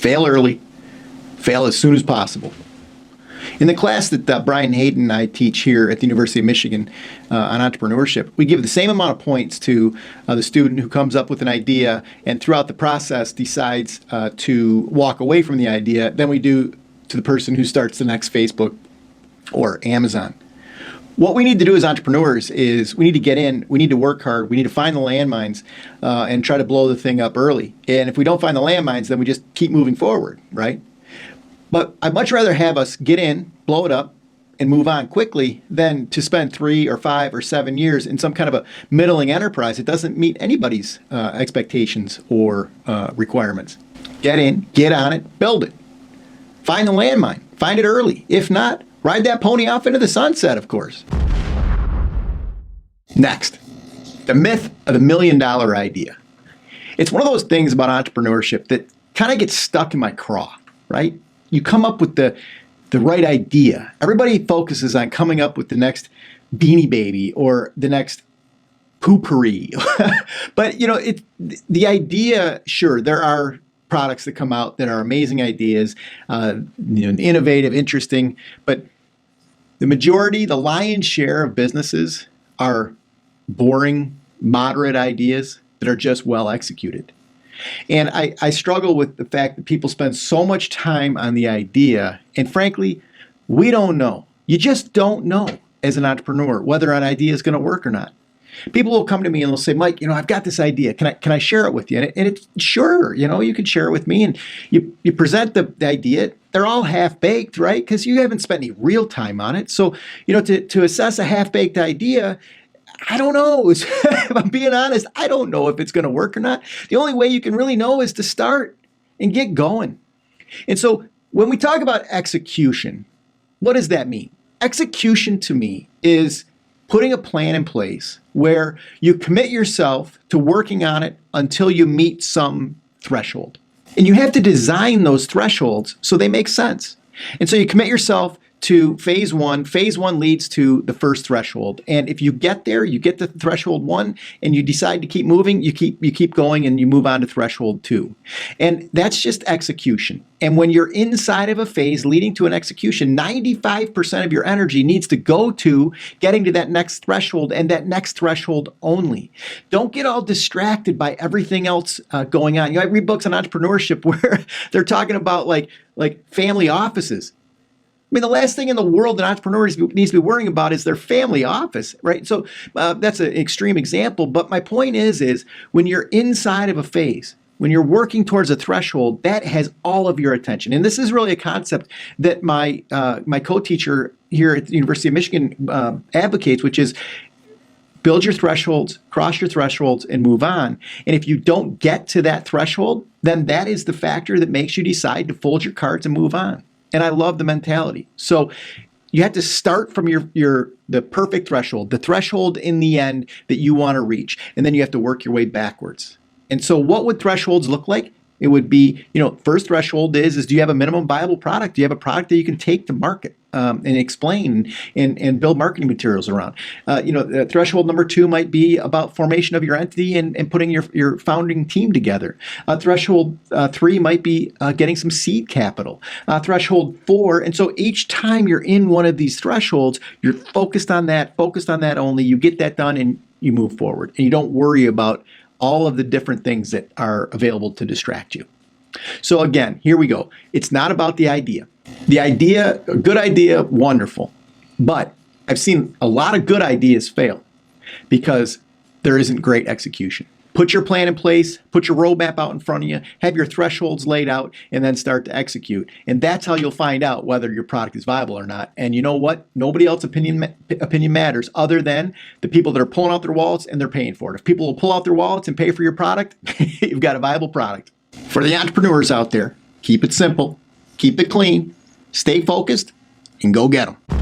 Fail early, fail as soon as possible. In the class that Brian Hayden and I teach here at the University of Michigan on entrepreneurship, we give the same amount of points to the student who comes up with an idea and throughout the process decides to walk away from the idea than we do to the person who starts the next Facebook or Amazon. What we need to do as entrepreneurs is we need to get in, we need to work hard, we need to find the landmines and try to blow the thing up early. And if we don't find the landmines, then we just keep moving forward, right? But I'd much rather have us get in, blow it up, and move on quickly than to spend 3 or 5 or 7 years in some kind of a middling enterprise that doesn't meet anybody's expectations or requirements. Get in, get on it, build it. Find the landmine, find it early. If not, ride that pony off into the sunset, of course. Next, the myth of the $1 million idea. It's one of those things about entrepreneurship that kind of gets stuck in my craw, right? You come up with the right idea. Everybody focuses on coming up with the next Beanie Baby or the next Poopery. But the idea, sure, there are products that come out that are amazing ideas, innovative, interesting, but the majority, the lion's share of businesses are boring, moderate ideas that are just well executed. And I struggle with the fact that people spend so much time on the idea, and frankly, we don't know. You just don't know as an entrepreneur whether an idea is going to work or not. People will come to me and they'll say, Mike, I've got this idea. Can I share it with you? And it's sure, you can share it with me. And you present the idea. They're all half-baked, right? Because you haven't spent any real time on it. So, to assess a half-baked idea, I don't know. If I'm being honest, I don't know if it's going to work or not. The only way you can really know is to start and get going. And so when we talk about execution, what does that mean? Execution to me is putting a plan in place where you commit yourself to working on it until you meet some threshold. And you have to design those thresholds so they make sense. And so you commit yourself to phase one. Phase one leads to the first threshold. And if you get there, you get to threshold 1 and you decide to keep moving, you keep going and you move on to threshold 2. And that's just execution. And when you're inside of a phase leading to an execution, 95% of your energy needs to go to getting to that next threshold and that next threshold only. Don't get all distracted by everything else going on. I read books on entrepreneurship where they're talking about like family offices. I mean, the last thing in the world that entrepreneurs needs to be worrying about is their family office, right? So that's an extreme example. But my point is when you're inside of a phase, when you're working towards a threshold, that has all of your attention. And this is really a concept that my co-teacher here at the University of Michigan advocates, which is build your thresholds, cross your thresholds, and move on. And if you don't get to that threshold, then that is the factor that makes you decide to fold your cards and move on. And I love the mentality. So you have to start from the perfect threshold, the threshold in the end that you want to reach. And then you have to work your way backwards. And so what would thresholds look like? It would be, first threshold is do you have a minimum viable product? Do you have a product that you can take to market and explain and build marketing materials around? Threshold number 2 might be about formation of your entity and putting your founding team together. Threshold 3 might be getting some seed capital. Threshold 4, and so each time you're in one of these thresholds, you're focused on that only. You get that done and you move forward. And you don't worry about all of the different things that are available to distract you. So again, here we go. It's not about the idea. The idea, a good idea, wonderful. But I've seen a lot of good ideas fail because there isn't great execution. Put your plan in place, put your roadmap out in front of you, have your thresholds laid out, and then start to execute. And that's how you'll find out whether your product is viable or not. And you know what? Nobody else's opinion matters other than the people that are pulling out their wallets and they're paying for it. If people will pull out their wallets and pay for your product, you've got a viable product. For the entrepreneurs out there, keep it simple, keep it clean, stay focused, and go get them.